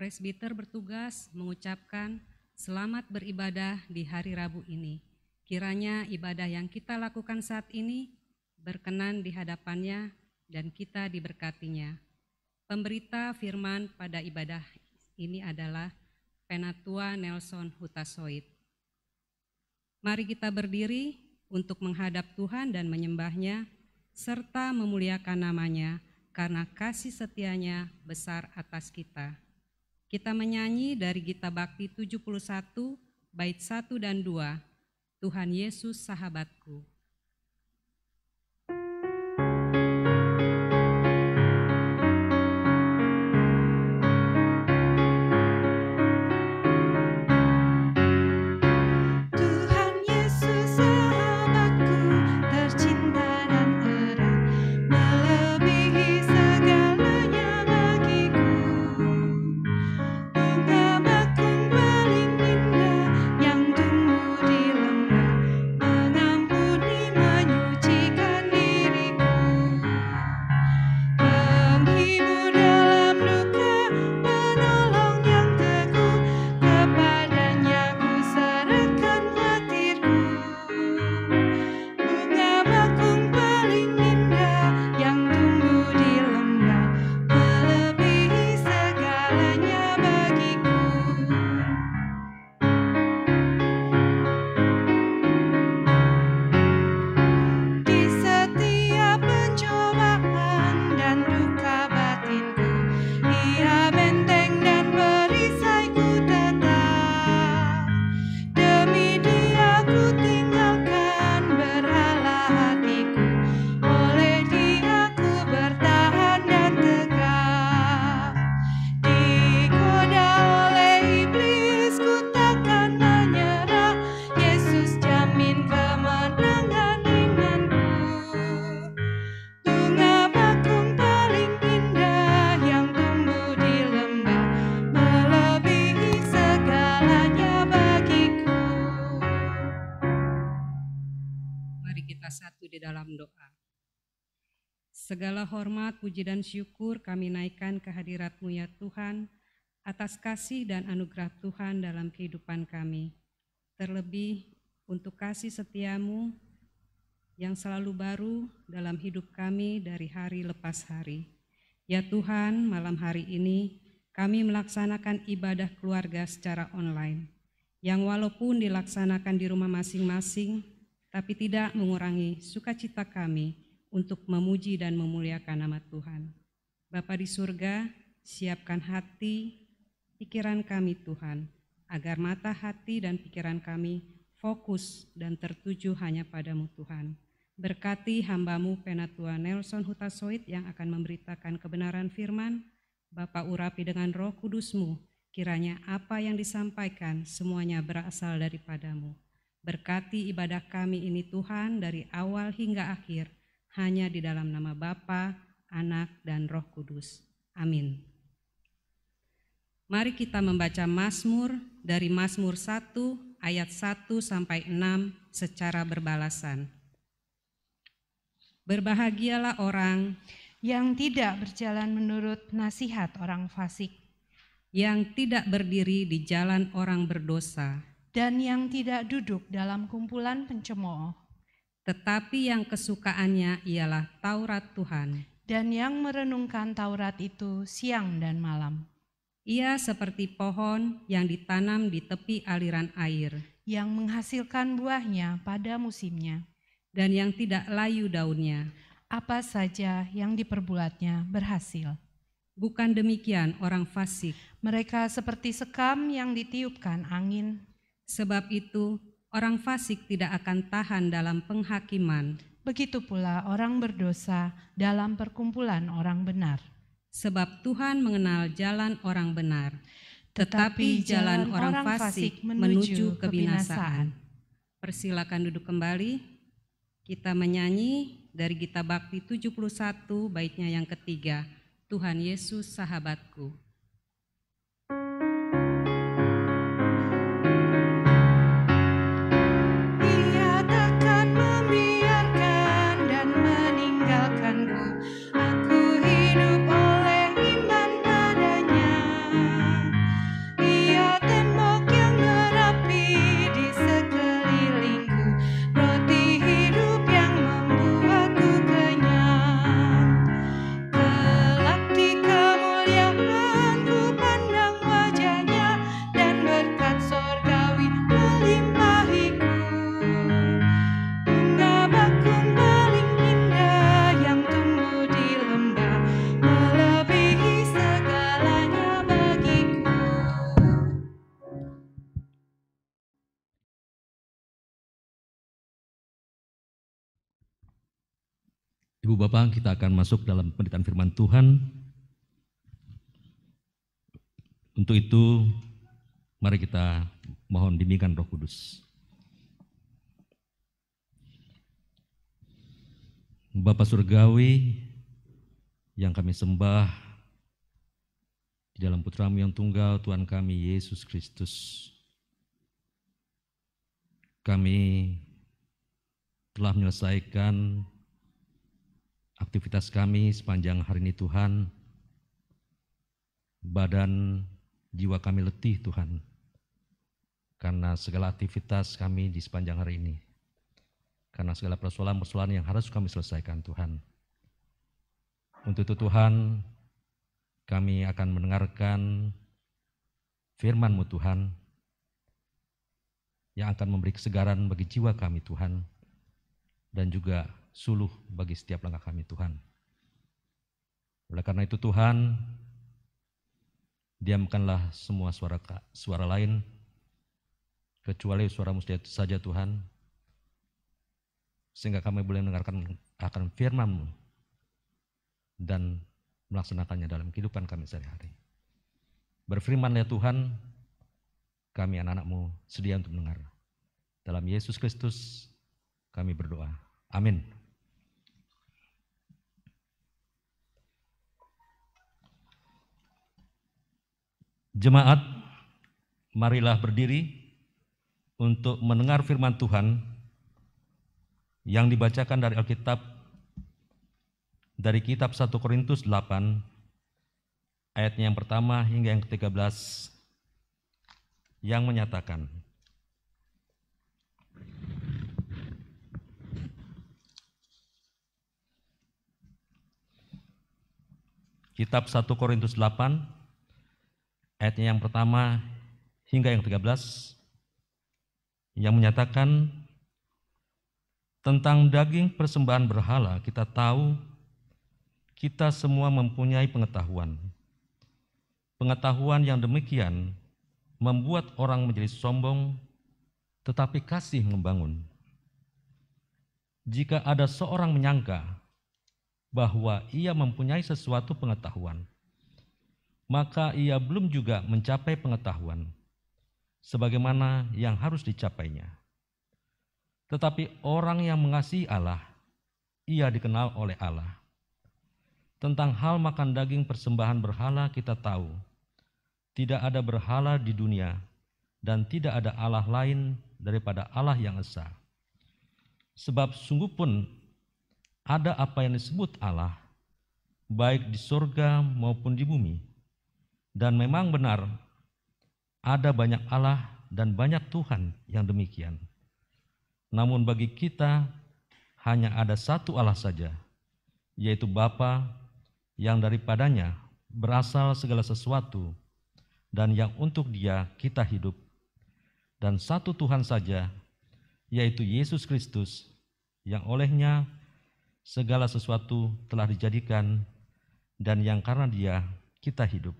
presbiter bertugas mengucapkan selamat beribadah di hari Rabu ini. Kiranya ibadah yang kita lakukan saat ini berkenan di hadapannya dan kita diberkatinya. Pemberita firman pada ibadah ini adalah Penatua Nelson Hutasoit. Mari kita berdiri untuk menghadap Tuhan dan menyembahnya, serta memuliakan namanya karena kasih setianya besar atas kita. Kita menyanyi dari Gita Bakti 71, bait 1 dan 2, Tuhan Yesus Sahabatku. Segala hormat, puji dan syukur kami naikkan ke hadirat-Mu ya Tuhan, atas kasih dan anugerah Tuhan dalam kehidupan kami. Terlebih untuk kasih setia-Mu yang selalu baru dalam hidup kami dari hari lepas hari. Ya Tuhan, malam hari ini kami melaksanakan ibadah keluarga secara online, yang walaupun dilaksanakan di rumah masing-masing, tapi tidak mengurangi sukacita kami untuk memuji dan memuliakan nama Tuhan. Bapa di surga, siapkan hati, pikiran kami Tuhan, agar mata hati dan pikiran kami fokus dan tertuju hanya padamu Tuhan. Berkati hamba-Mu Penatua Nelson Hutasoit yang akan memberitakan kebenaran firman, Bapa urapi dengan Roh Kudus-Mu, kiranya apa yang disampaikan semuanya berasal daripadamu. Berkati ibadah kami ini Tuhan dari awal hingga akhir, hanya di dalam nama Bapa, Anak, dan Roh Kudus. Amin. Mari kita membaca Mazmur dari Mazmur 1 ayat 1 sampai 6 secara berbalasan. Berbahagialah orang yang tidak berjalan menurut nasihat orang fasik, yang tidak berdiri di jalan orang berdosa, dan yang tidak duduk dalam kumpulan pencemooh, tetapi yang kesukaannya ialah Taurat Tuhan, dan yang merenungkan Taurat itu siang dan malam. Ia seperti pohon yang ditanam di tepi aliran air, yang menghasilkan buahnya pada musimnya, dan yang tidak layu daunnya. Apa saja yang diperbuatnya berhasil. Bukan demikian orang fasik. Mereka seperti sekam yang ditiupkan angin. Sebab itu orang fasik tidak akan tahan dalam penghakiman. Begitu pula orang berdosa dalam perkumpulan orang benar. Sebab Tuhan mengenal jalan orang benar, tetapi jalan orang fasik menuju kebinasaan. Persilakan duduk kembali. Kita menyanyi dari Gita Bakti 71 baitnya yang ketiga, Tuhan Yesus Sahabatku. Aku hidup oleh iman padanya. Ibu Bapak, kita akan masuk dalam penderitaan firman Tuhan. Untuk itu, mari kita mohon bimbingan Roh Kudus. Bapa Surgawi yang kami sembah di dalam Putra-Mu yang tunggal, Tuhan kami Yesus Kristus. Kami telah menyelesaikan aktivitas kami sepanjang hari ini Tuhan. Badan, jiwa kami letih Tuhan, karena segala aktivitas kami di sepanjang hari ini. Karena segala persoalan-persoalan yang harus kami selesaikan Tuhan. Untuk itu Tuhan, kami akan mendengarkan firman-Mu Tuhan, yang akan memberi kesegaran bagi jiwa kami Tuhan, dan juga suluh bagi setiap langkah kami Tuhan. Oleh karena itu Tuhan, diamkanlah semua suara lain, kecuali suara-Mu saja Tuhan, sehingga kami boleh mendengarkan akan firman-Mu dan melaksanakannya dalam kehidupan kami sehari-hari. Berfirman ya Tuhan, kami anak-anak-Mu sedia untuk mendengar. Dalam Yesus Kristus kami berdoa. Amin. Jemaat, marilah berdiri untuk mendengar firman Tuhan yang dibacakan dari Alkitab, dari kitab 1 Korintus 8, ayatnya yang pertama hingga yang ke-13, yang menyatakan, kitab 1 Korintus 8, ayatnya yang pertama hingga yang 13, yang menyatakan, tentang daging persembahan berhala kita tahu kita semua mempunyai pengetahuan. Pengetahuan yang demikian membuat orang menjadi sombong, tetapi kasih membangun. Jika ada seorang menyangka bahwa ia mempunyai sesuatu pengetahuan, maka ia belum juga mencapai pengetahuan sebagaimana yang harus dicapainya. Tetapi orang yang mengasihi Allah, ia dikenal oleh Allah. Tentang hal makan daging persembahan berhala kita tahu, tidak ada berhala di dunia dan tidak ada Allah lain daripada Allah yang esa. Sebab sungguh pun ada apa yang disebut Allah, baik di surga maupun di bumi. Dan memang benar, ada banyak Allah dan banyak Tuhan yang demikian. Namun bagi kita hanya ada satu Allah saja, yaitu Bapa, yang daripadanya berasal segala sesuatu, dan yang untuk Dia kita hidup. Dan satu Tuhan saja, yaitu Yesus Kristus, yang olehnya segala sesuatu telah dijadikan, dan yang karena Dia kita hidup.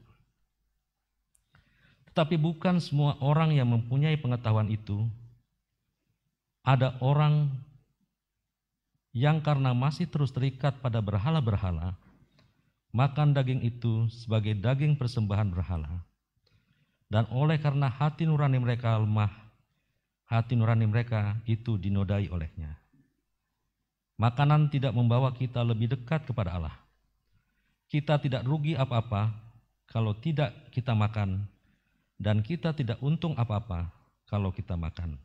Tetapi bukan semua orang yang mempunyai pengetahuan itu. Ada orang yang karena masih terus terikat pada berhala-berhala, makan daging itu sebagai daging persembahan berhala. Dan oleh karena hati nurani mereka lemah, hati nurani mereka itu dinodai olehnya. Makanan tidak membawa kita lebih dekat kepada Allah. Kita tidak rugi apa-apa kalau tidak kita makan, dan kita tidak untung apa-apa kalau kita makan.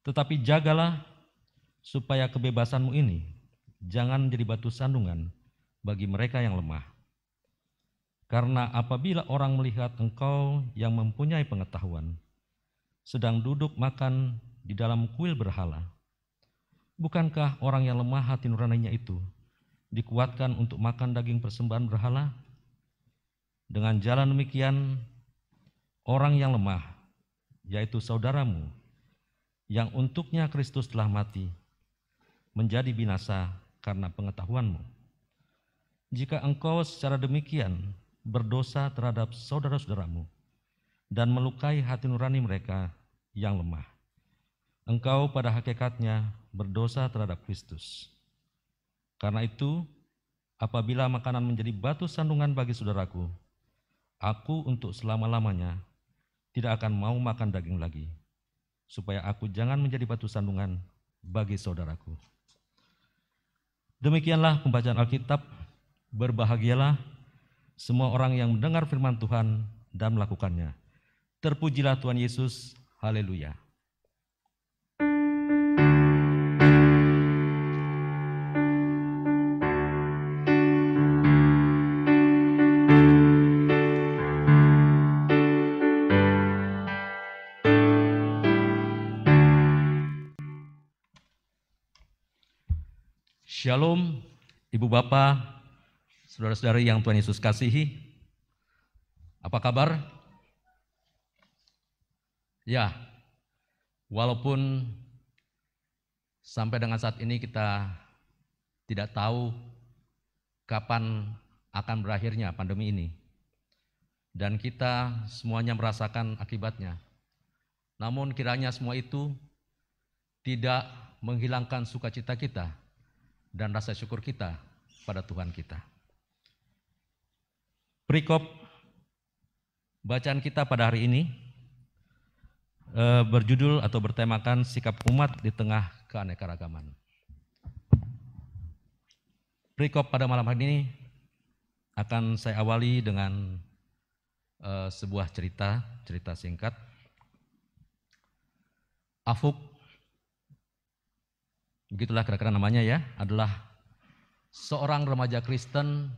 Tetapi jagalah supaya kebebasanmu ini jangan menjadi batu sandungan bagi mereka yang lemah. Karena apabila orang melihat engkau yang mempunyai pengetahuan sedang duduk makan di dalam kuil berhala, bukankah orang yang lemah hati nuraninya itu dikuatkan untuk makan daging persembahan berhala? Dengan jalan demikian, orang yang lemah, yaitu saudaramu, yang untuknya Kristus telah mati, menjadi binasa karena pengetahuanmu. Jika engkau secara demikian berdosa terhadap saudara-saudaramu dan melukai hati nurani mereka yang lemah, engkau pada hakikatnya berdosa terhadap Kristus. Karena itu, apabila makanan menjadi batu sandungan bagi saudaraku, aku untuk selama-lamanya tidak akan mau makan daging lagi, supaya aku jangan menjadi batu sandungan bagi saudaraku. Demikianlah pembacaan Alkitab. Berbahagialah semua orang yang mendengar firman Tuhan dan melakukannya. Terpujilah Tuhan Yesus. Haleluya. Shalom, Ibu Bapak, saudara-saudari yang Tuhan Yesus kasihi. Apa kabar? Ya, walaupun sampai dengan saat ini kita tidak tahu kapan akan berakhirnya pandemi ini, dan kita semuanya merasakan akibatnya. Namun kiranya semua itu tidak menghilangkan sukacita kita dan rasa syukur kita pada Tuhan kita. Perikop bacaan kita pada hari ini berjudul atau bertemakan sikap umat di tengah keanekaragaman. Perikop pada malam hari ini akan saya awali dengan sebuah cerita singkat. Afuk, begitulah kira-kira namanya ya, adalah seorang remaja Kristen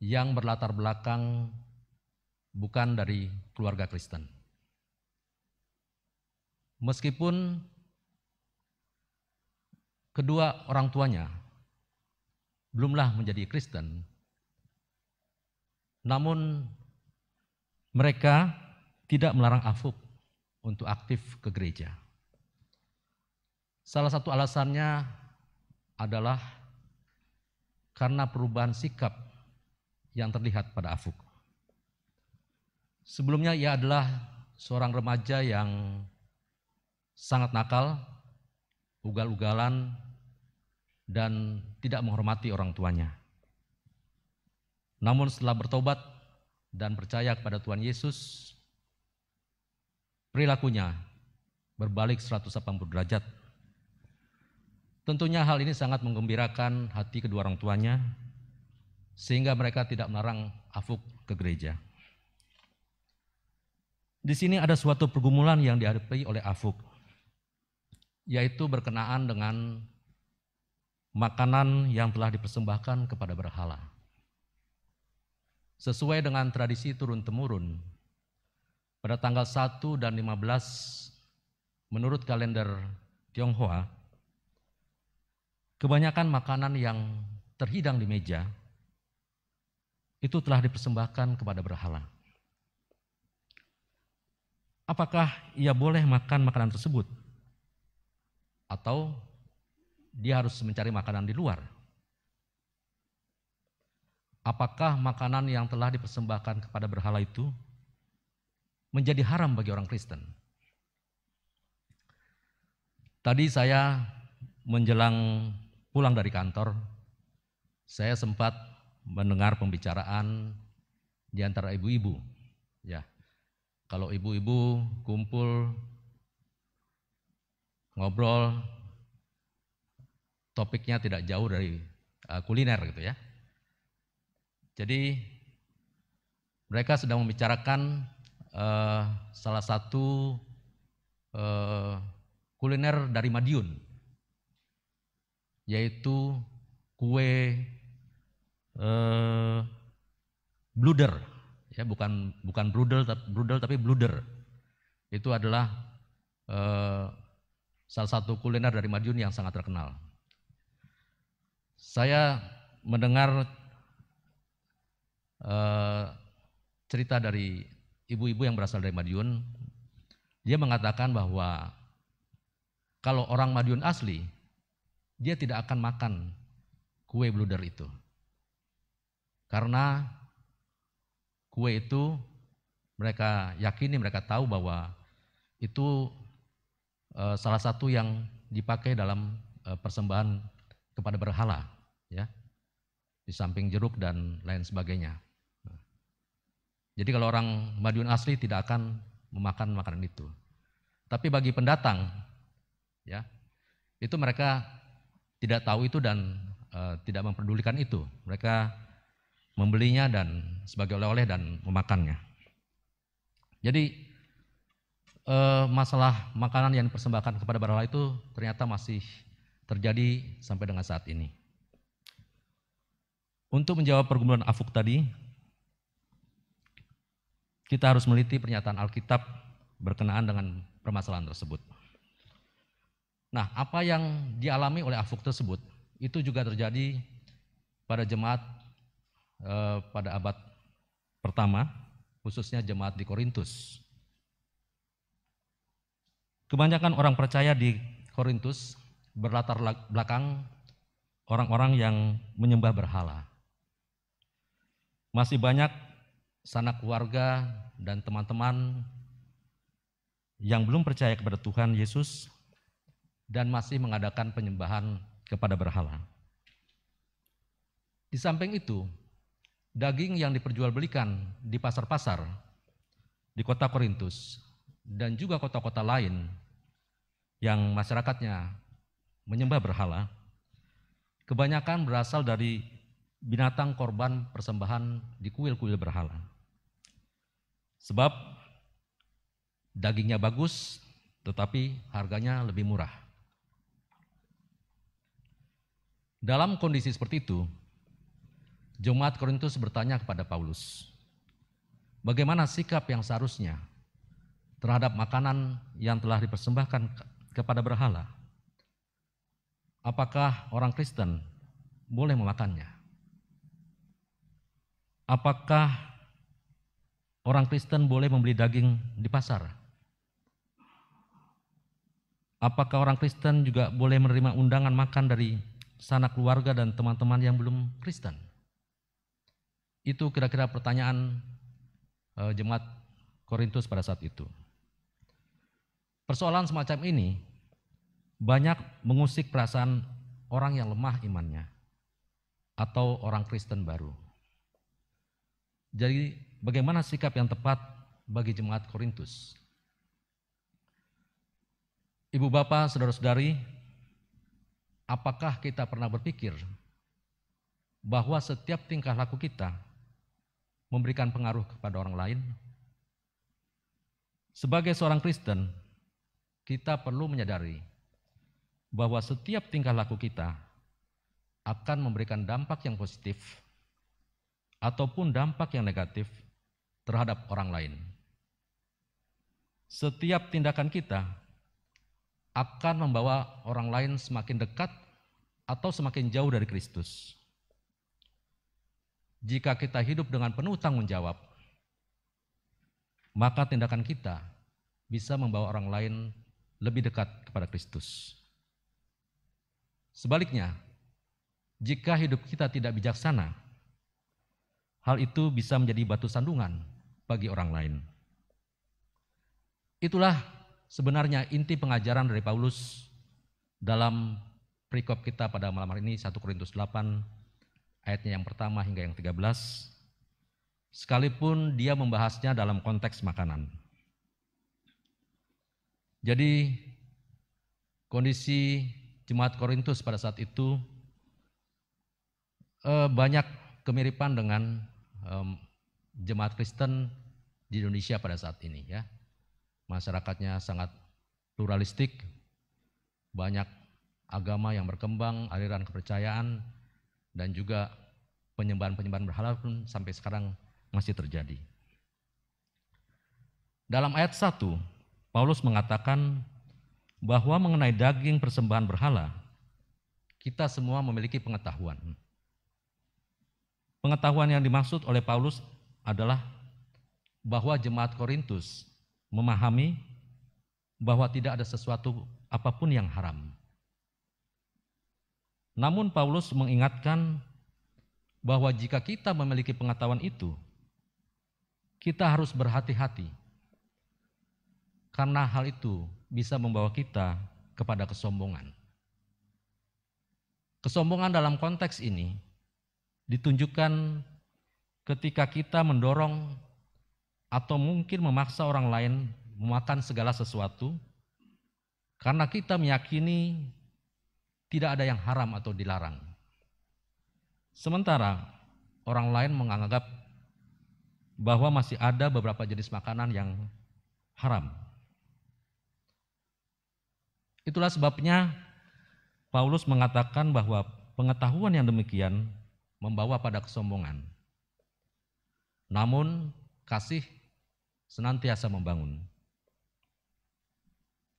yang berlatar belakang bukan dari keluarga Kristen. Meskipun kedua orang tuanya belumlah menjadi Kristen, namun mereka tidak melarang Afuk untuk aktif ke gereja. Salah satu alasannya adalah karena perubahan sikap yang terlihat pada Afuk. Sebelumnya ia adalah seorang remaja yang sangat nakal, ugal-ugalan, dan tidak menghormati orang tuanya. Namun setelah bertobat dan percaya kepada Tuhan Yesus, perilakunya berbalik 180 derajat. Tentunya hal ini sangat menggembirakan hati kedua orang tuanya, sehingga mereka tidak melarang Afuk ke gereja. Di sini ada suatu pergumulan yang dihadapi oleh Afuk, yaitu berkenaan dengan makanan yang telah dipersembahkan kepada berhala. Sesuai dengan tradisi turun-temurun, pada tanggal 1 dan 15 menurut kalender Tionghoa, kebanyakan makanan yang terhidang di meja itu telah dipersembahkan kepada berhala. Apakah ia boleh makan makanan tersebut? Atau dia harus mencari makanan di luar? Apakah makanan yang telah dipersembahkan kepada berhala itu menjadi haram bagi orang Kristen? Tadi saya menjelang pulang dari kantor, saya sempat mendengar pembicaraan di antara ibu-ibu. Ya, kalau ibu-ibu kumpul ngobrol, topiknya tidak jauh dari kuliner gitu ya. Jadi mereka sedang membicarakan salah satu kuliner dari Madiun, yaitu kue bluder, ya bukan brudel tapi bluder. Itu adalah salah satu kuliner dari Madiun yang sangat terkenal. Saya mendengar cerita dari ibu-ibu yang berasal dari Madiun. Dia mengatakan bahwa kalau orang Madiun asli, dia tidak akan makan kue bluder itu. Karena kue itu mereka yakini, mereka tahu bahwa itu salah satu yang dipakai dalam persembahan kepada berhala ya, di samping jeruk dan lain sebagainya. Jadi kalau orang Madiun asli tidak akan memakan makanan itu. Tapi bagi pendatang, ya, itu mereka tidak tahu itu dan tidak memperdulikan itu. Mereka membelinya dan sebagai oleh-oleh dan memakannya. Jadi masalah makanan yang dipersembahkan kepada berhala itu ternyata masih terjadi sampai dengan saat ini. Untuk menjawab pergumulan Afuk tadi, kita harus meneliti pernyataan Alkitab berkenaan dengan permasalahan tersebut. Nah, apa yang dialami oleh Afuk tersebut itu juga terjadi pada jemaat pada abad pertama, khususnya jemaat di Korintus. Kebanyakan orang percaya di Korintus berlatar belakang orang-orang yang menyembah berhala. Masih banyak sanak keluarga dan teman-teman yang belum percaya kepada Tuhan Yesus dan masih mengadakan penyembahan kepada berhala. Di samping itu, daging yang diperjualbelikan di pasar-pasar di kota Korintus dan juga kota-kota lain yang masyarakatnya menyembah berhala, kebanyakan berasal dari binatang korban persembahan di kuil-kuil berhala. Sebab dagingnya bagus, tetapi harganya lebih murah. Dalam kondisi seperti itu, jemaat Korintus bertanya kepada Paulus, bagaimana sikap yang seharusnya terhadap makanan yang telah dipersembahkan kepada berhala? Apakah orang Kristen boleh memakannya? Apakah orang Kristen boleh membeli daging di pasar? Apakah orang Kristen juga boleh menerima undangan makan dari sanak keluarga dan teman-teman yang belum Kristen? Itu kira-kira pertanyaan jemaat Korintus pada saat itu. Persoalan semacam ini banyak mengusik perasaan orang yang lemah imannya atau orang Kristen baru. Jadi bagaimana sikap yang tepat bagi jemaat Korintus? Ibu bapak, saudara-saudari, apakah kita pernah berpikir bahwa setiap tingkah laku kita memberikan pengaruh kepada orang lain? Sebagai seorang Kristen, kita perlu menyadari bahwa setiap tingkah laku kita akan memberikan dampak yang positif ataupun dampak yang negatif terhadap orang lain. Setiap tindakan kita akan membawa orang lain semakin dekat atau semakin jauh dari Kristus. Jika kita hidup dengan penuh tanggung jawab, maka tindakan kita bisa membawa orang lain lebih dekat kepada Kristus. Sebaliknya, jika hidup kita tidak bijaksana, hal itu bisa menjadi batu sandungan bagi orang lain. Itulah sebenarnya inti pengajaran dari Paulus dalam perikop kita pada malam hari ini, 1 Korintus 8 ayatnya yang pertama hingga yang 13, sekalipun dia membahasnya dalam konteks makanan. Jadi kondisi jemaat Korintus pada saat itu banyak kemiripan dengan jemaat Kristen di Indonesia pada saat ini, ya. Masyarakatnya sangat pluralistik, banyak agama yang berkembang, aliran kepercayaan, dan juga penyembahan-penyembahan berhala pun sampai sekarang masih terjadi. Dalam ayat 1, Paulus mengatakan bahwa mengenai daging persembahan berhala, kita semua memiliki pengetahuan. Pengetahuan yang dimaksud oleh Paulus adalah bahwa jemaat Korintus memahami bahwa tidak ada sesuatu apapun yang haram. Namun Paulus mengingatkan bahwa jika kita memiliki pengetahuan itu, kita harus berhati-hati. Karena hal itu bisa membawa kita kepada kesombongan. Kesombongan dalam konteks ini ditunjukkan ketika kita mendorong atau mungkin memaksa orang lain memakan segala sesuatu karena kita meyakini tidak ada yang haram atau dilarang. Sementara orang lain menganggap bahwa masih ada beberapa jenis makanan yang haram. Itulah sebabnya Paulus mengatakan bahwa pengetahuan yang demikian membawa pada kesombongan. Namun kasih senantiasa membangun.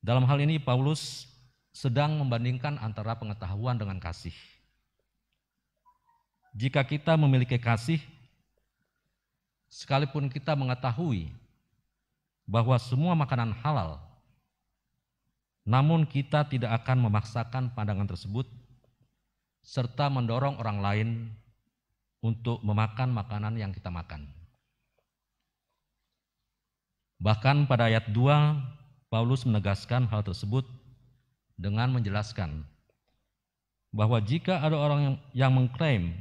Dalam hal ini Paulus sedang membandingkan antara pengetahuan dengan kasih. Jika kita memiliki kasih, sekalipun kita mengetahui bahwa semua makanan halal, namun kita tidak akan memaksakan pandangan tersebut serta mendorong orang lain untuk memakan makanan yang kita makan. Bahkan pada ayat 2, Paulus menegaskan hal tersebut dengan menjelaskan bahwa jika ada orang yang mengklaim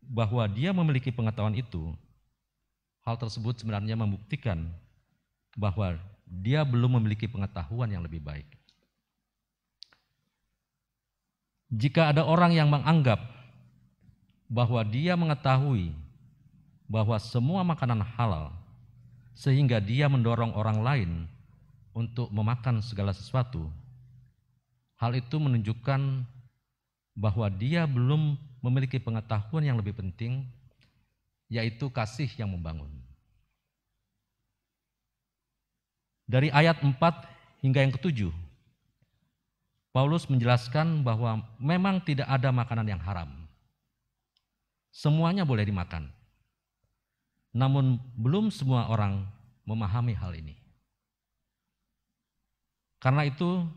bahwa dia memiliki pengetahuan itu, hal tersebut sebenarnya membuktikan bahwa dia belum memiliki pengetahuan yang lebih baik. Jika ada orang yang menganggap bahwa dia mengetahui bahwa semua makanan halal, sehingga dia mendorong orang lain untuk memakan segala sesuatu, hal itu menunjukkan bahwa dia belum memiliki pengetahuan yang lebih penting, yaitu kasih yang membangun. Dari ayat 4 hingga yang ke-7, Paulus menjelaskan bahwa memang tidak ada makanan yang haram. Semuanya boleh dimakan. Namun belum semua orang memahami hal ini. Karena itu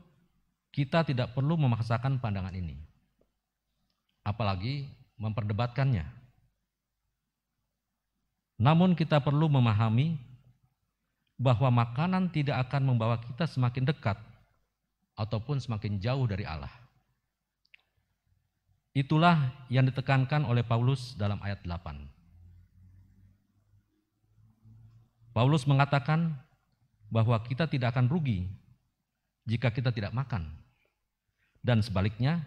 kita tidak perlu memaksakan pandangan ini, apalagi memperdebatkannya. Namun kita perlu memahami bahwa makanan tidak akan membawa kita semakin dekat ataupun semakin jauh dari Allah. Itulah yang ditekankan oleh Paulus dalam ayat 8. Paulus mengatakan bahwa kita tidak akan rugi jika kita tidak makan. Dan sebaliknya,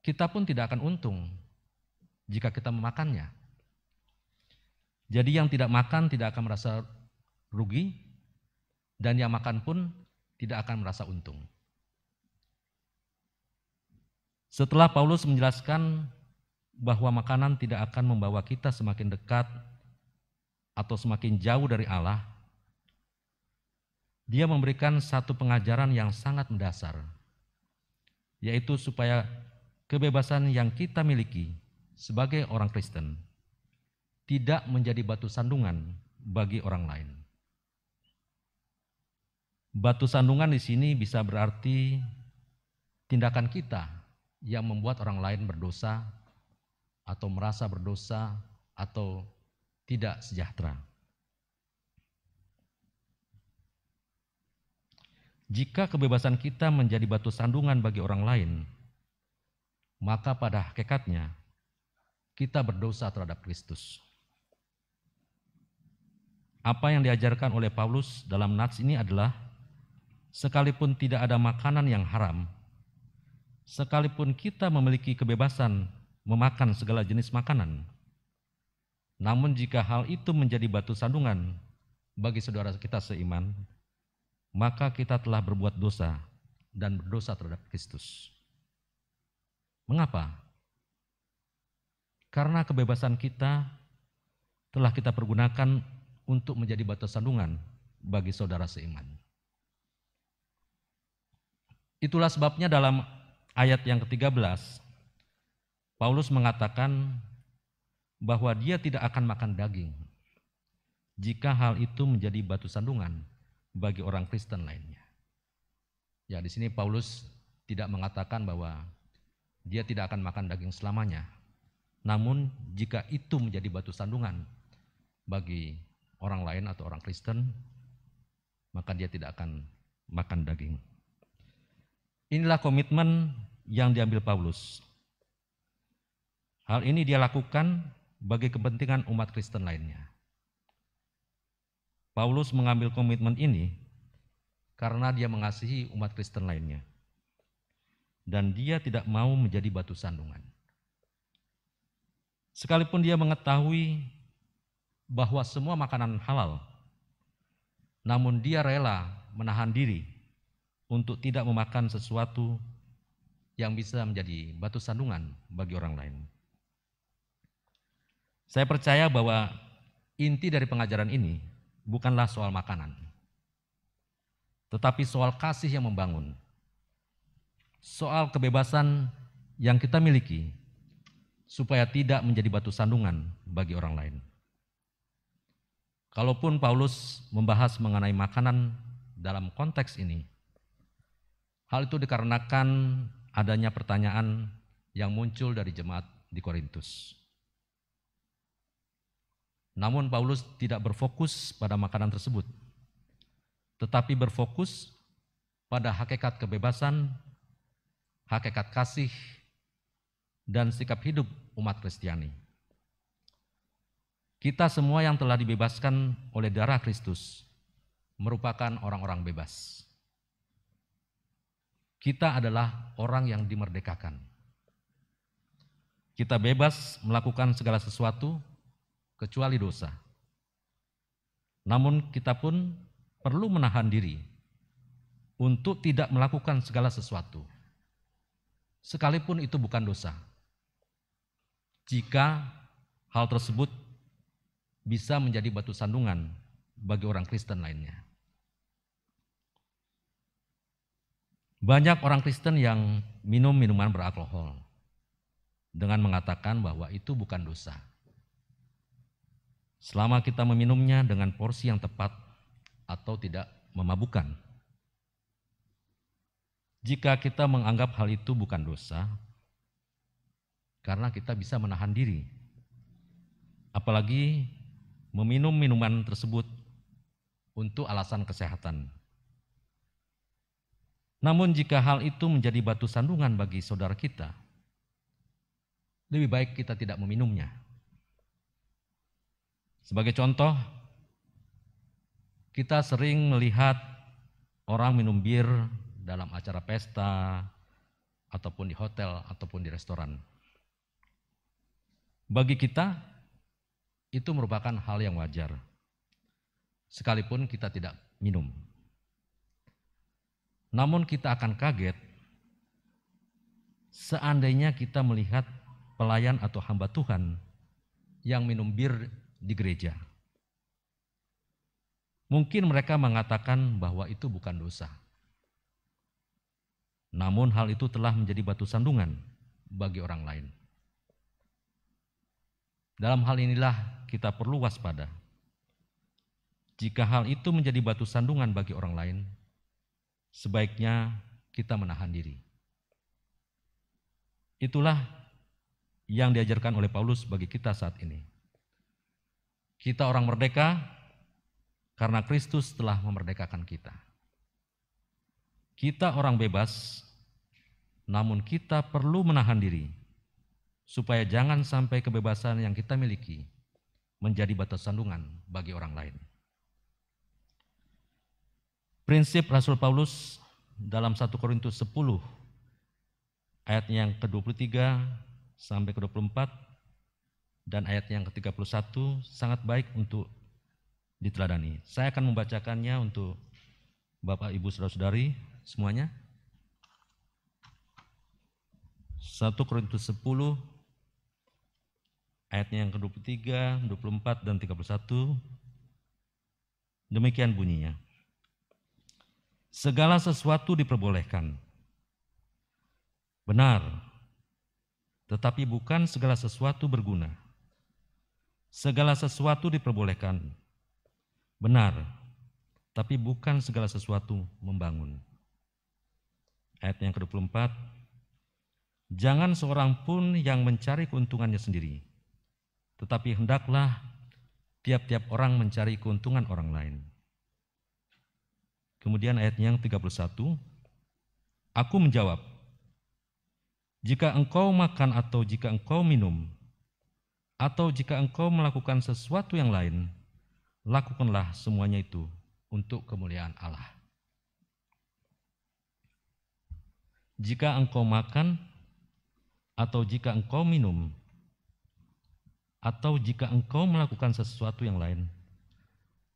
kita pun tidak akan untung jika kita memakannya. Jadi yang tidak makan tidak akan merasa rugi, dan yang makan pun tidak akan merasa untung. Setelah Paulus menjelaskan bahwa makanan tidak akan membawa kita semakin dekat atau semakin jauh dari Allah, dia memberikan satu pengajaran yang sangat mendasar, yaitu supaya kebebasan yang kita miliki sebagai orang Kristen tidak menjadi batu sandungan bagi orang lain. Batu sandungan di sini bisa berarti tindakan kita yang membuat orang lain berdosa atau merasa berdosa atau tidak sejahtera. Jika kebebasan kita menjadi batu sandungan bagi orang lain, maka pada hakikatnya kita berdosa terhadap Kristus. Apa yang diajarkan oleh Paulus dalam nats ini adalah sekalipun tidak ada makanan yang haram, sekalipun kita memiliki kebebasan memakan segala jenis makanan, namun jika hal itu menjadi batu sandungan bagi saudara kita seiman, maka kita telah berbuat dosa dan berdosa terhadap Kristus. Mengapa? Karena kebebasan kita telah kita pergunakan untuk menjadi batu sandungan bagi saudara seiman. Itulah sebabnya dalam ayat yang ke-13, Paulus mengatakan bahwa dia tidak akan makan daging jika hal itu menjadi batu sandungan bagi orang Kristen lainnya. Ya, di sini Paulus tidak mengatakan bahwa dia tidak akan makan daging selamanya. Namun jika itu menjadi batu sandungan bagi orang lain atau orang Kristen, maka dia tidak akan makan daging. Inilah komitmen yang diambil Paulus. Hal ini dia lakukan bagi kepentingan umat Kristen lainnya. Paulus mengambil komitmen ini karena dia mengasihi umat Kristen lainnya. Dan dia tidak mau menjadi batu sandungan. Sekalipun dia mengetahui bahwa semua makanan halal, namun dia rela menahan diri untuk tidak memakan sesuatu yang bisa menjadi batu sandungan bagi orang lain. Saya percaya bahwa inti dari pengajaran ini bukanlah soal makanan, tetapi soal kasih yang membangun, soal kebebasan yang kita miliki supaya tidak menjadi batu sandungan bagi orang lain. Kalaupun Paulus membahas mengenai makanan dalam konteks ini, hal itu dikarenakan adanya pertanyaan yang muncul dari jemaat di Korintus. Namun Paulus tidak berfokus pada makanan tersebut, tetapi berfokus pada hakikat kebebasan, hakikat kasih, dan sikap hidup umat Kristiani. Kita semua yang telah dibebaskan oleh darah Kristus merupakan orang-orang bebas. Kita adalah orang yang dimerdekakan. Kita bebas melakukan segala sesuatu kecuali dosa. Namun kita pun perlu menahan diri untuk tidak melakukan segala sesuatu, sekalipun itu bukan dosa, jika hal tersebut bisa menjadi batu sandungan bagi orang Kristen lainnya. Banyak orang Kristen yang minum minuman beralkohol dengan mengatakan bahwa itu bukan dosa, selama kita meminumnya dengan porsi yang tepat atau tidak memabukkan. Jika kita menganggap hal itu bukan dosa, karena kita bisa menahan diri, apalagi meminum minuman tersebut untuk alasan kesehatan. Namun jika hal itu menjadi batu sandungan bagi saudara kita, lebih baik kita tidak meminumnya. Sebagai contoh, kita sering melihat orang minum bir dalam acara pesta, ataupun di hotel, ataupun di restoran. Bagi kita, itu merupakan hal yang wajar, sekalipun kita tidak minum. Namun kita akan kaget seandainya kita melihat pelayan atau hamba Tuhan yang minum bir di gereja. Mungkin mereka mengatakan bahwa itu bukan dosa. Namun hal itu telah menjadi batu sandungan bagi orang lain. Dalam hal inilah kita perlu waspada. Jika hal itu menjadi batu sandungan bagi orang lain, sebaiknya kita menahan diri. Itulah yang diajarkan oleh Paulus bagi kita saat ini. Kita orang merdeka karena Kristus telah memerdekakan kita. Kita orang bebas, namun kita perlu menahan diri supaya jangan sampai kebebasan yang kita miliki menjadi batu sandungan bagi orang lain. Prinsip Rasul Paulus dalam 1 Korintus 10 ayat yang ke-23 sampai ke-24 dan ayat yang ke-31 sangat baik untuk diteladani. Saya akan membacakannya untuk Bapak, Ibu, Saudara-saudari semuanya. 1 Korintus 10 ayatnya yang ke-23, 24 dan 31. Demikian bunyinya. Segala sesuatu diperbolehkan. Benar, tetapi bukan segala sesuatu berguna. Segala sesuatu diperbolehkan. Benar, tapi bukan segala sesuatu membangun. Ayat yang ke-24. Jangan seorang pun yang mencari keuntungannya sendiri, tetapi hendaklah tiap-tiap orang mencari keuntungan orang lain. Kemudian ayat yang 31, aku menjawab, jika engkau makan atau jika engkau minum, Atau jika engkau melakukan sesuatu yang lain, lakukanlah semuanya itu untuk kemuliaan Allah. Jika engkau makan, atau jika engkau minum, atau jika engkau melakukan sesuatu yang lain,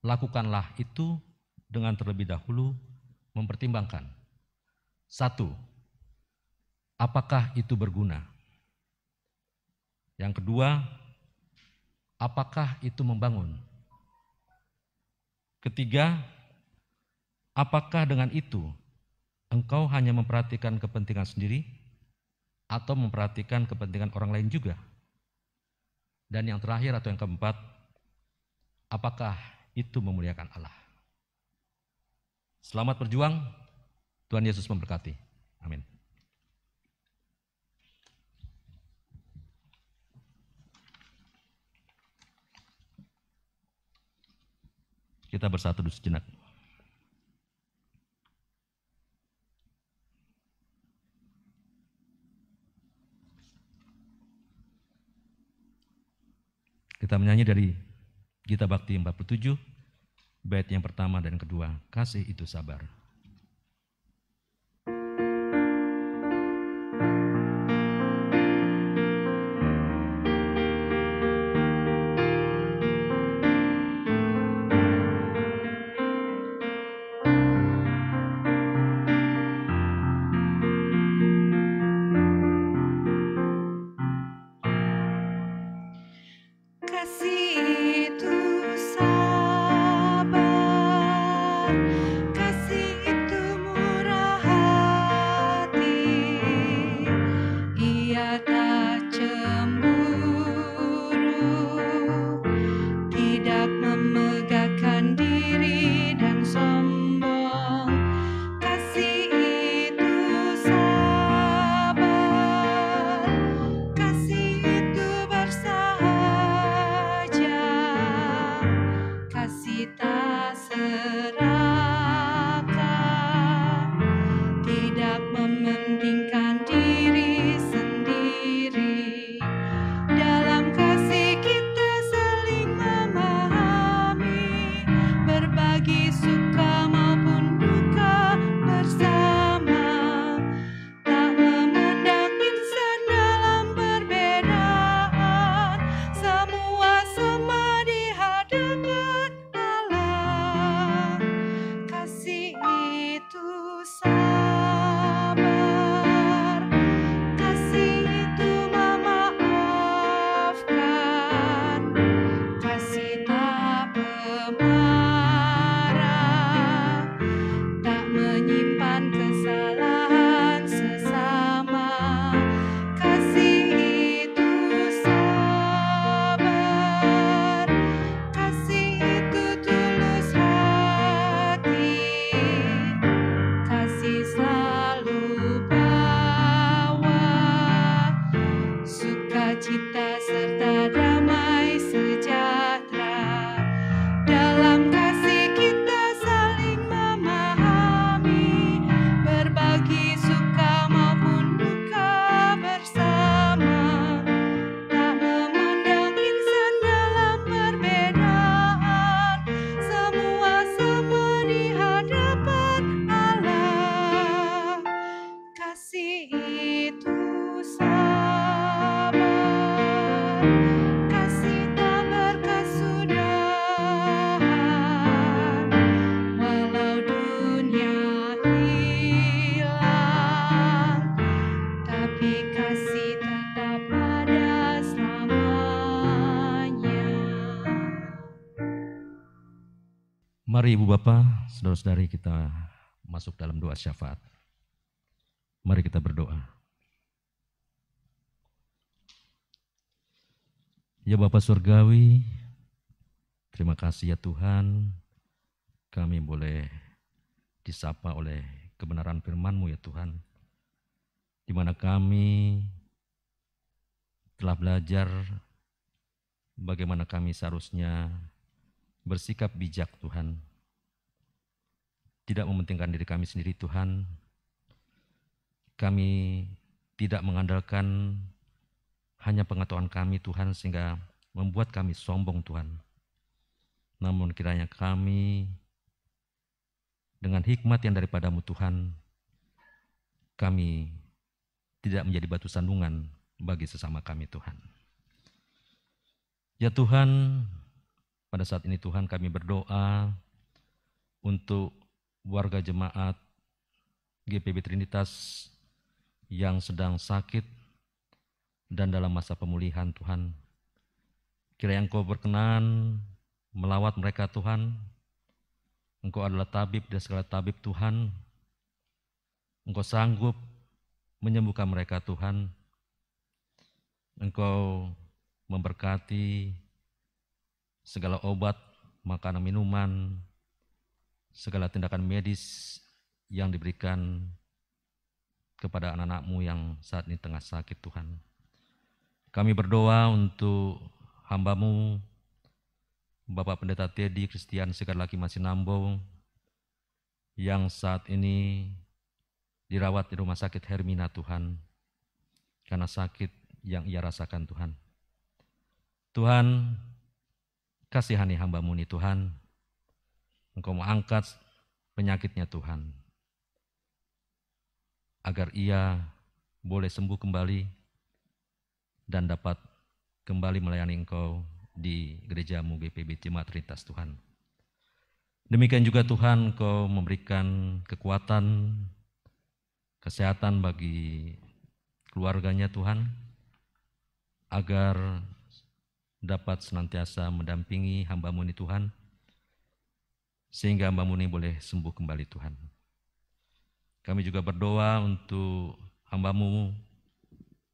lakukanlah itu dengan terlebih dahulu mempertimbangkan. 1. Apakah itu berguna? Yang kedua, apakah itu membangun? Ketiga, apakah dengan itu engkau hanya memperhatikan kepentingan sendiri atau memperhatikan kepentingan orang lain juga? Dan yang terakhir atau yang keempat, apakah itu memuliakan Allah? Selamat berjuang, Tuhan Yesus memberkati. Amin. Kita bersatu dulu sejenak. Kita menyanyi dari Gita Bakti 47, bait yang pertama dan kedua, kasih itu sabar. Mari Ibu Bapak, saudara-saudari, kita masuk dalam doa syafaat. Mari kita berdoa. Ya Bapa Surgawi, terima kasih ya Tuhan, kami boleh disapa oleh kebenaran firman-Mu ya Tuhan, di mana kami telah belajar bagaimana kami seharusnya bersikap bijak Tuhan, tidak mementingkan diri kami sendiri Tuhan. Kami tidak mengandalkan hanya pengetahuan kami Tuhan, sehingga membuat kami sombong Tuhan. Namun kiranya kami dengan hikmat yang daripada-Mu Tuhan, kami tidak menjadi batu sandungan bagi sesama kami Tuhan. Ya Tuhan, pada saat ini Tuhan kami berdoa untuk warga jemaat GPB Trinitas yang sedang sakit dan dalam masa pemulihan Tuhan. Kiranya Engkau berkenan melawat mereka Tuhan. Engkau adalah tabib dan segala tabib Tuhan. Engkau sanggup menyembuhkan mereka Tuhan. Engkau memberkati segala obat, makanan, minuman, segala tindakan medis yang diberikan kepada anak-anak-Mu yang saat ini tengah sakit Tuhan. Kami berdoa untuk hamba-Mu, Bapak Pendeta Teddy Christian Segarlaki Masinambo, yang saat ini dirawat di Rumah Sakit Hermina Tuhan, karena sakit yang ia rasakan Tuhan. Tuhan, kasihani hamba-Mu ini Tuhan, Engkau mengangkat penyakitnya Tuhan, agar ia boleh sembuh kembali dan dapat kembali melayani Engkau di gereja-Mu GPB Jemaat Trinitas Tuhan. Demikian juga Tuhan, Engkau memberikan kekuatan, kesehatan bagi keluarganya Tuhan, agar dapat senantiasa mendampingi hamba-Mu ini Tuhan, sehingga hamba-Mu ini boleh sembuh kembali Tuhan. Kami juga berdoa untuk hamba-Mu,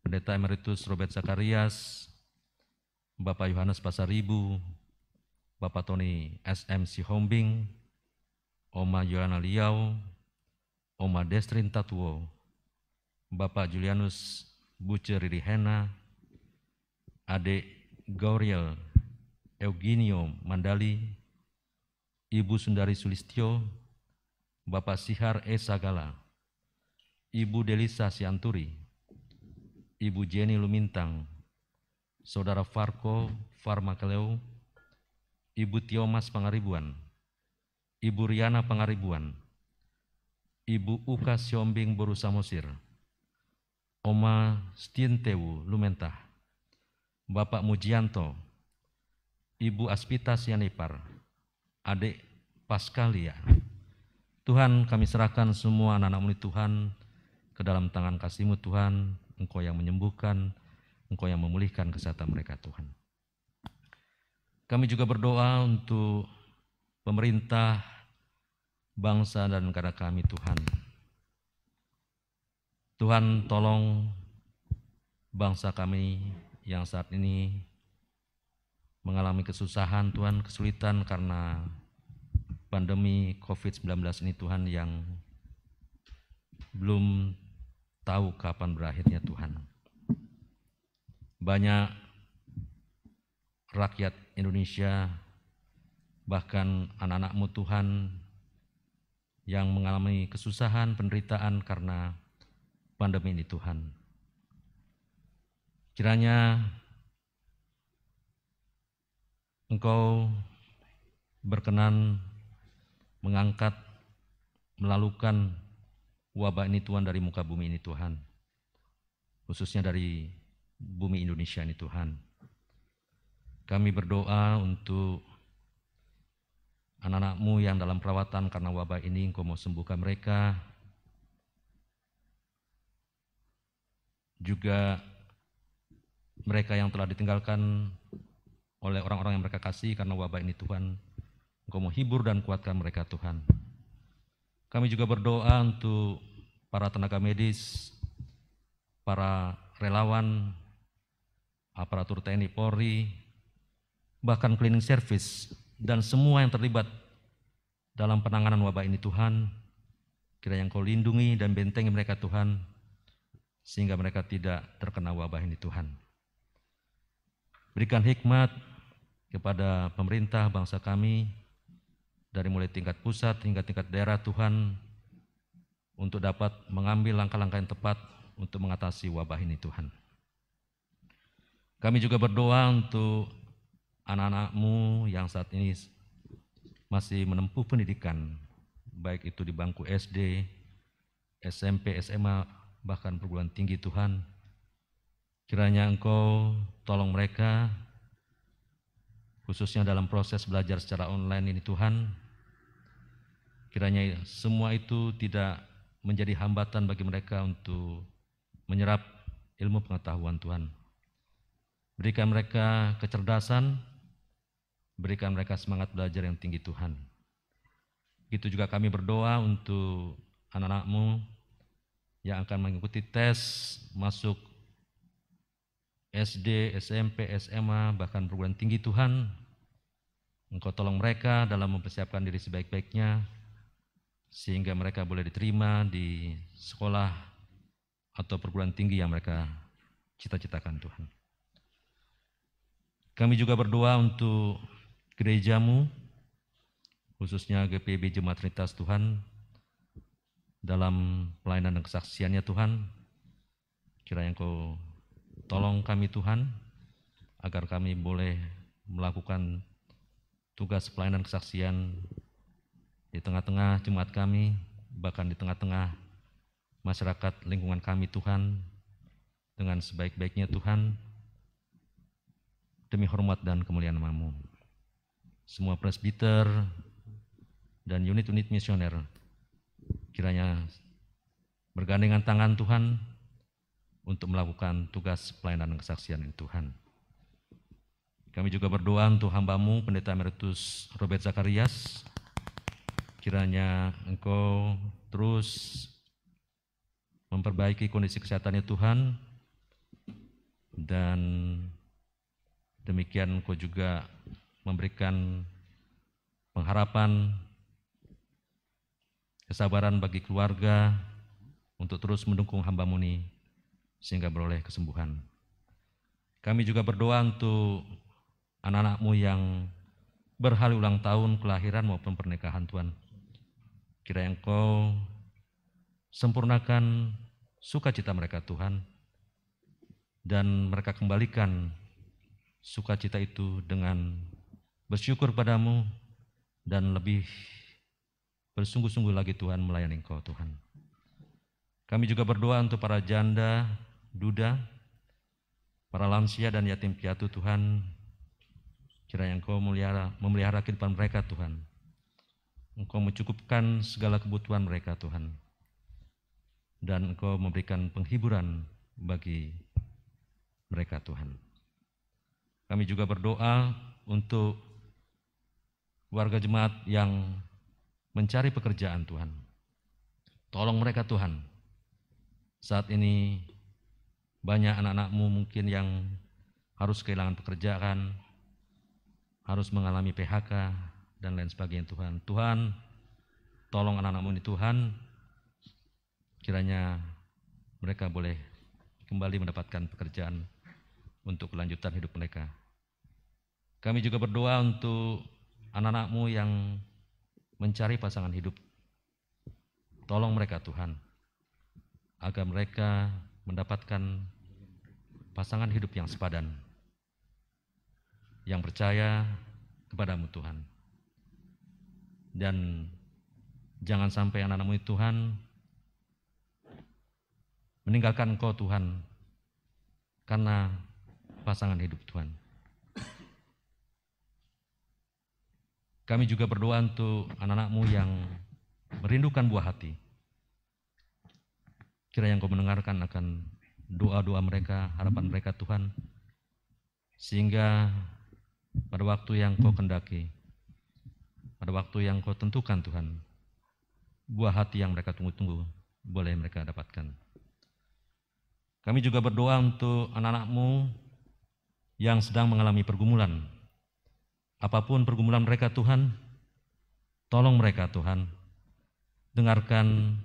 Pendeta Emeritus Robert Zakarias, Bapak Yohanes Pasaribu, Bapak Tony SM Sihombing, Oma Yolana Liau, Oma Destrin Tatuo, Bapak Julianus Buce Riri Hena, Adik Gauriel Eugenio Mandali, Ibu Sundari Sulistyo, Bapak Sihar Sagala, Ibu Delisa Sianturi, Ibu Jenny Lumintang, Saudara Farko Farmakeleu, Ibu Tiomas Pangaribuan, Ibu Riana Pangaribuan, Ibu Uka Siombing Boru Samosir, Oma Stientewu Lumentah, Bapak Mujianto, Ibu Aspita Sianipar, Adik Paskalia. Tuhan, kami serahkan semua anak-anak-Mu Tuhan ke dalam tangan kasih-Mu Tuhan. Engkau yang menyembuhkan, Engkau yang memulihkan kesehatan mereka Tuhan. Kami juga berdoa untuk pemerintah, bangsa dan negara kami Tuhan. Tuhan, tolong bangsa kami yang saat ini mengalami kesusahan Tuhan, kesulitan karena pandemi COVID-19 ini Tuhan, yang belum tahu kapan berakhirnya Tuhan. Banyak rakyat Indonesia, bahkan anak-anak-Mu Tuhan, yang mengalami kesusahan, penderitaan karena pandemi ini Tuhan. Kiranya Engkau berkenan mengangkat, melalukan wabah ini Tuhan dari muka bumi ini Tuhan, khususnya dari bumi Indonesia ini Tuhan. Kami berdoa untuk anak-anak-Mu yang dalam perawatan karena wabah ini, Engkau mau sembuhkan mereka. Juga mereka yang telah ditinggalkan oleh orang-orang yang mereka kasih karena wabah ini Tuhan, Engkau mau hibur dan kuatkan mereka Tuhan. Kami juga berdoa untuk para tenaga medis, para relawan, aparatur TNI Polri, bahkan cleaning service, dan semua yang terlibat dalam penanganan wabah ini Tuhan. Kiranya Engkau lindungi dan bentengi mereka Tuhan, sehingga mereka tidak terkena wabah ini Tuhan. Berikan hikmat kepada pemerintah bangsa kami, dari mulai tingkat pusat hingga tingkat daerah Tuhan, untuk dapat mengambil langkah-langkah yang tepat untuk mengatasi wabah ini Tuhan. Kami juga berdoa untuk anak-anak-Mu yang saat ini masih menempuh pendidikan, baik itu di bangku SD, SMP, SMA, bahkan perguruan tinggi Tuhan. Kiranya Engkau tolong mereka, khususnya dalam proses belajar secara online ini Tuhan. Kiranya semua itu tidak menjadi hambatan bagi mereka untuk menyerap ilmu pengetahuan Tuhan. Berikan mereka kecerdasan, berikan mereka semangat belajar yang tinggi Tuhan. Itu juga kami berdoa untuk anak-anak-Mu yang akan mengikuti tes masuk SD, SMP, SMA, bahkan perguruan tinggi Tuhan. Engkau tolong mereka dalam mempersiapkan diri sebaik-baiknya, sehingga mereka boleh diterima di sekolah atau perguruan tinggi yang mereka cita-citakan Tuhan. Kami juga berdoa untuk gereja-Mu, khususnya GPIB Jemaat Trinitas Tuhan, dalam pelayanan dan kesaksiannya Tuhan. Kiranya Engkau tolong kami Tuhan, agar kami boleh melakukan tugas pelayanan kesaksian di tengah-tengah jemaat kami, bahkan di tengah-tengah masyarakat lingkungan kami Tuhan, dengan sebaik-baiknya Tuhan, demi hormat dan kemuliaan nama-Mu. Semua presbiter dan unit-unit misioner kiranya bergandengan tangan Tuhan untuk melakukan tugas pelayanan dan kesaksian ini Tuhan. Kami juga berdoa untuk hamba-Mu Pendeta Emeritus Robert Zakarias. Kiranya Engkau terus memperbaiki kondisi kesehatannya Tuhan, dan demikian Engkau juga memberikan pengharapan, kesabaran bagi keluarga untuk terus mendukung hamba-Mu ini sehingga beroleh kesembuhan. Kami juga berdoa untuk anak-anak-Mu yang berhari ulang tahun kelahiran maupun pernikahan Tuhan. Kiranya Engkau sempurnakan sukacita mereka Tuhan, dan mereka kembalikan sukacita itu dengan bersyukur padamu dan lebih bersungguh-sungguh lagi Tuhan melayani Engkau Tuhan. Kami juga berdoa untuk para janda, duda, para lansia dan yatim piatu Tuhan. Kiranya Engkau memelihara kehidupan mereka Tuhan. Engkau mencukupkan segala kebutuhan mereka Tuhan, dan Engkau memberikan penghiburan bagi mereka Tuhan. Kami juga berdoa untuk warga jemaat yang mencari pekerjaan Tuhan. Tolong mereka Tuhan. Saat ini banyak anak-anak-Mu mungkin yang harus kehilangan pekerjaan, harus mengalami PHK dan lain sebagainya Tuhan. Tuhan, tolong anak-anak-Mu ini Tuhan, kiranya mereka boleh kembali mendapatkan pekerjaan untuk kelanjutan hidup mereka. Kami juga berdoa untuk anak-anak-Mu yang mencari pasangan hidup. Tolong mereka Tuhan, agar mereka mendapatkan pasangan hidup yang sepadan, yang percaya kepada-Mu Tuhan. Dan jangan sampai anak-anak-Mu Tuhan meninggalkan Engkau Tuhan karena pasangan hidup Tuhan. Kami juga berdoa untuk anak-anak-Mu yang merindukan buah hati. Kiranya Engkau mendengarkan akan doa-doa mereka, harapan mereka Tuhan, sehingga pada waktu yang Kau kendaki, pada waktu yang Kau tentukan Tuhan, buah hati yang mereka tunggu-tunggu boleh mereka dapatkan. Kami juga berdoa untuk anak-anak-Mu yang sedang mengalami pergumulan. Apapun pergumulan mereka Tuhan, tolong mereka Tuhan. Dengarkan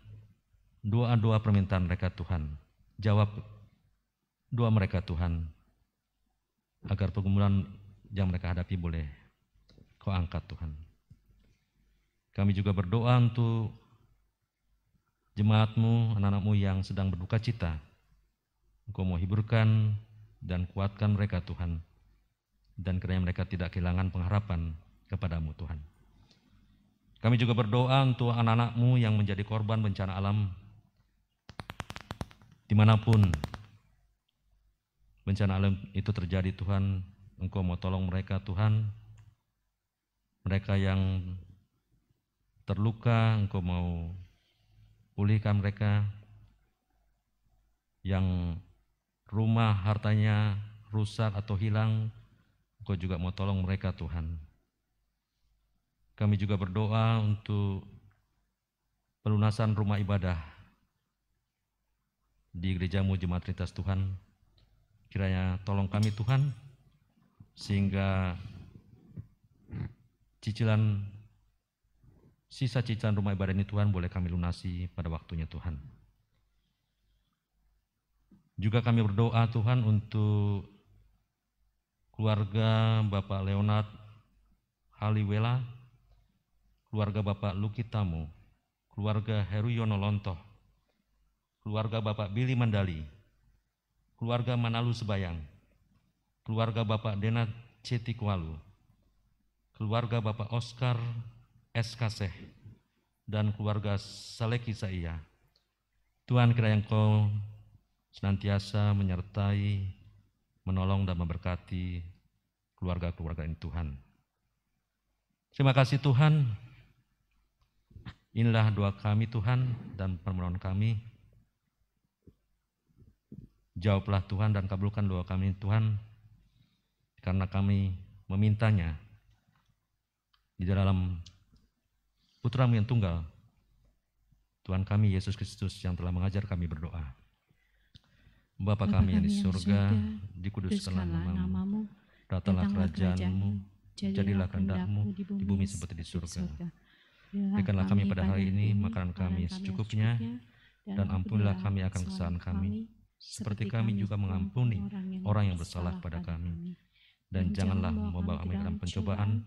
doa-doa permintaan mereka Tuhan. Jawab doa mereka Tuhan, agar pergumulan yang mereka hadapi boleh Kau angkat Tuhan. Kami juga berdoa untuk jemaat-Mu, anak-anak-Mu yang sedang berduka cita. Engkau mau hiburkan dan kuatkan mereka Tuhan. dan kiranya mereka tidak kehilangan pengharapan kepada-Mu Tuhan. Kami juga berdoa untuk anak-anak-Mu yang menjadi korban bencana alam, dimanapun bencana alam itu terjadi Tuhan, Engkau mau tolong mereka Tuhan. Mereka yang terluka, Engkau mau pulihkan mereka. Yang rumah hartanya rusak atau hilang, Engkau juga mau tolong mereka Tuhan. Kami juga berdoa untuk pelunasan rumah ibadah di gereja-Mu Jemaat Trinitas Tuhan. Kiranya tolong kami Tuhan, sehingga sisa cicilan rumah ibadah ini Tuhan boleh kami lunasi pada waktunya Tuhan. Juga kami berdoa Tuhan untuk keluarga Bapak Leonard Haliwela, keluarga Bapak Luki Tamu, keluarga Heru Yono Lontoh, keluarga Bapak Billy Mandali, keluarga Manalu Sebayang, keluarga Bapak Dena Ceti Kualu, keluarga Bapak Oscar S. Kaseh, dan keluarga Saleki Saiya. Tuhan, kiranya Engkau senantiasa menyertai, menolong dan memberkati keluarga-keluarga ini Tuhan. Terima kasih Tuhan. Inilah doa kami Tuhan dan permohonan kami. Jawablah Tuhan dan kabulkan doa kami Tuhan, karena kami memintanya di dalam Putra-Mu yang tunggal, Tuhan kami Yesus Kristus yang telah mengajar kami berdoa. Bapa kami yang di surga, dikuduskanlah nama-Mu, datanglah kerajaan-Mu, jadilah kehendak-Mu di bumi seperti di surga. Berikanlah kami pada hari ini makanan kami secukupnya, dan ampunilah kami akan kesalahan kami, seperti kami juga mengampuni orang yang bersalah kepada kami. Dan janganlah membawa kami dalam pencobaan,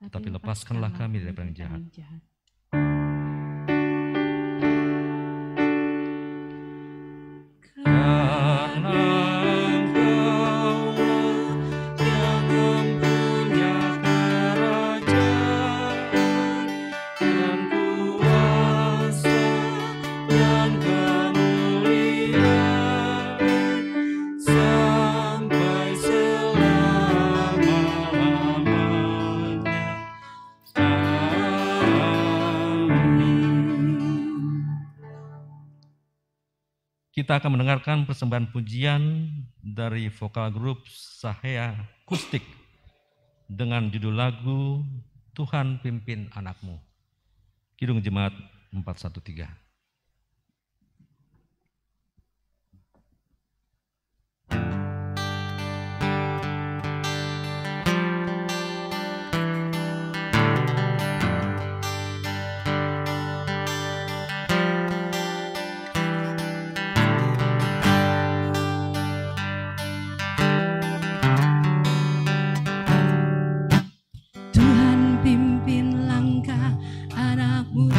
tetapi lepaskanlah kami dari yang jahat. Kita akan mendengarkan persembahan pujian dari vokal grup Sahea Akustik dengan judul lagu Tuhan Pimpin Anak-Mu. Kidung Jemaat 413. Pimpin langkah anak-Mu,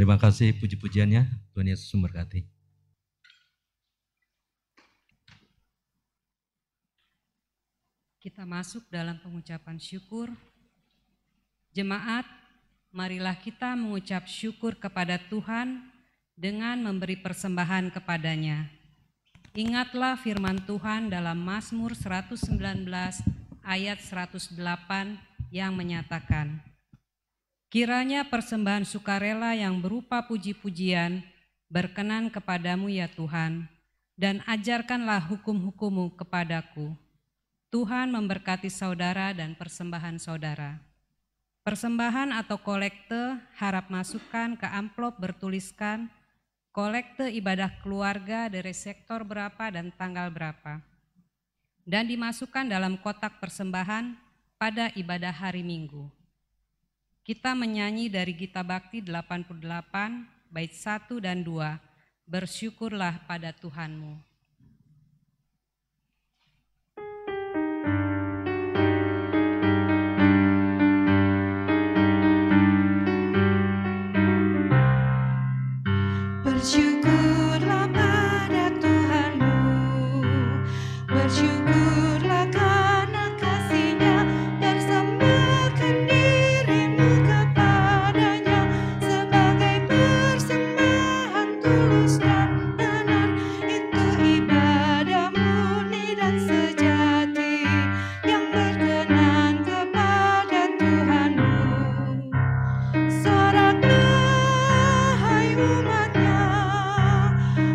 Terima kasih puji-pujiannya. Tuhan Yesus memberkati. Kita masuk dalam pengucapan syukur. Jemaat, marilah kita mengucap syukur kepada Tuhan dengan memberi persembahan kepadanya. Ingatlah firman Tuhan dalam Mazmur 119 ayat 108 yang menyatakan, kiranya persembahan sukarela yang berupa puji-pujian berkenan kepadamu ya Tuhan, dan ajarkanlah hukum-hukum-Mu kepadaku. Tuhan memberkati saudara dan persembahan saudara. Persembahan atau kolekte harap masukkan ke amplop bertuliskan kolekte ibadah keluarga dari sektor berapa dan tanggal berapa, dan dimasukkan dalam kotak persembahan pada ibadah hari Minggu. Kita menyanyi dari Gita Bakti 88 bait 1 dan 2, bersyukurlah pada Tuhanmu. Bersyukurlah pada Tuhanmu, bersyukurlah karena kasih-Nya, persembahkan dirimu kepadanya sebagai persembahan tulus dan benar. Itu ibadah murni dan sejati yang berkenan kepada Tuhanmu. Soraklah hai umat-Nya,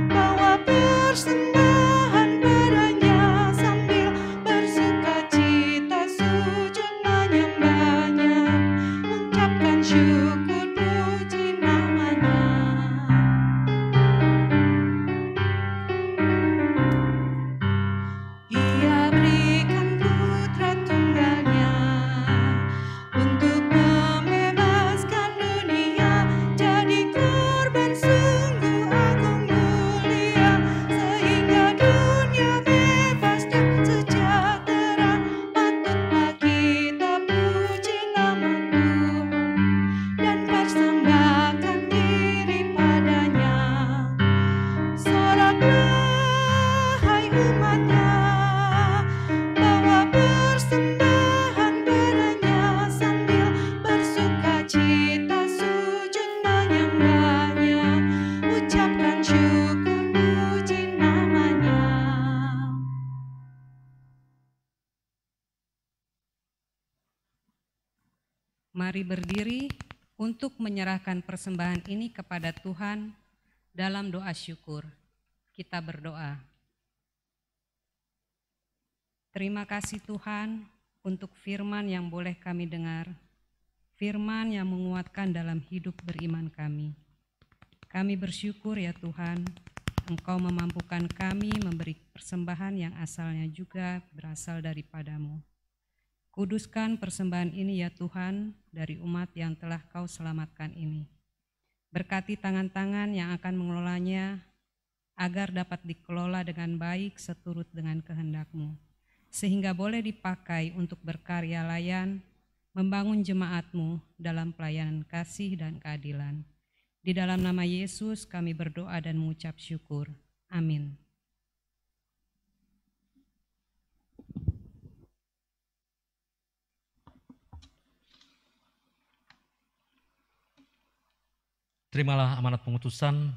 bawa persembahan padanya sambil bersukacita sujud menyembahnya, mengucapkan syukur puji namanya. Ia berikan putra tunggalnya untuk membebaskan dunia, jadi korban sungguh agung mulia, sehingga dunia bebas dan sejahtera. Patutlah kita puji nama Tuhan dan persembahkan diri padanya. Soraklah hai umat-Nya, bawa persembahan padanya sambil bersukacita sujud menyembahnya, ucapkan syukur puji namanya. Mari berdiri untuk menyerahkan persembahan ini kepada Tuhan dalam doa syukur. Kita berdoa. Terima kasih Tuhan untuk firman yang boleh kami dengar, firman yang menguatkan dalam hidup beriman kami. Kami bersyukur ya Tuhan, Engkau memampukan kami memberi persembahan yang asalnya juga berasal daripadamu. Kuduskan persembahan ini ya Tuhan dari umat yang telah Kau selamatkan ini. Berkati tangan-tangan yang akan mengelolanya agar dapat dikelola dengan baik seturut dengan kehendak-Mu, sehingga boleh dipakai untuk berkarya layan, membangun jemaat-Mu dalam pelayanan kasih dan keadilan. Di dalam nama Yesus kami berdoa dan mengucap syukur. Amin. Terimalah amanat pengutusan,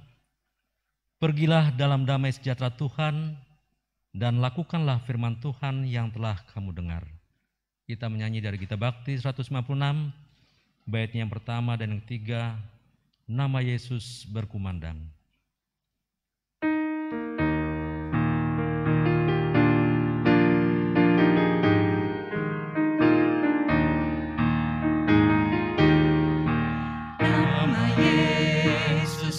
pergilah dalam damai sejahtera Tuhan, dan lakukanlah firman Tuhan yang telah kamu dengar. Kita menyanyi dari Gita Bakti 156, baitnya yang pertama dan yang ketiga, nama Yesus berkumandang.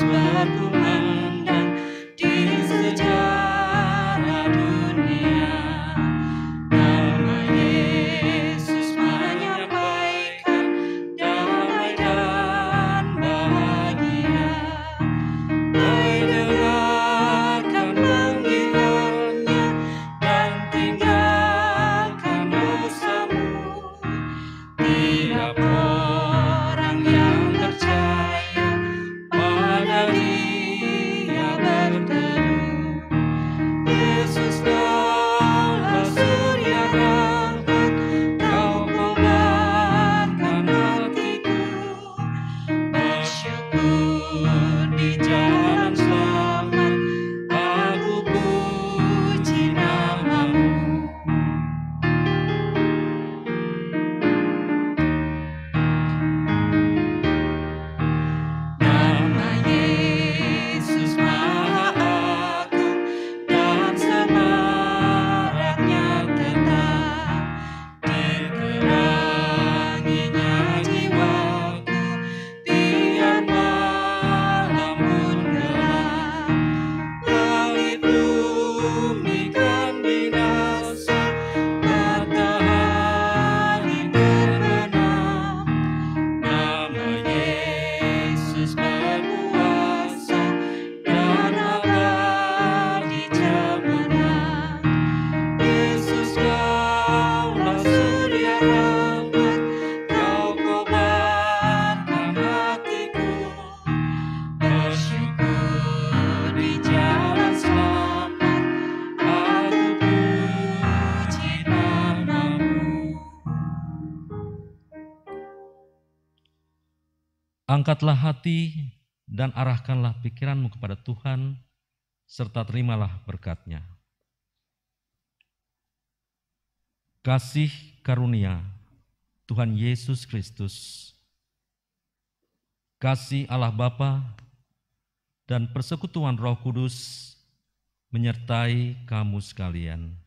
Berkumandang di sejarah dunia, nama Yesus menyampaikan damai dan bahagia. Angkatlah hati dan arahkanlah pikiranmu kepada Tuhan, serta terimalah berkat-Nya. Kasih karunia Tuhan Yesus Kristus, kasih Allah Bapa, dan persekutuan Roh Kudus menyertai kamu sekalian.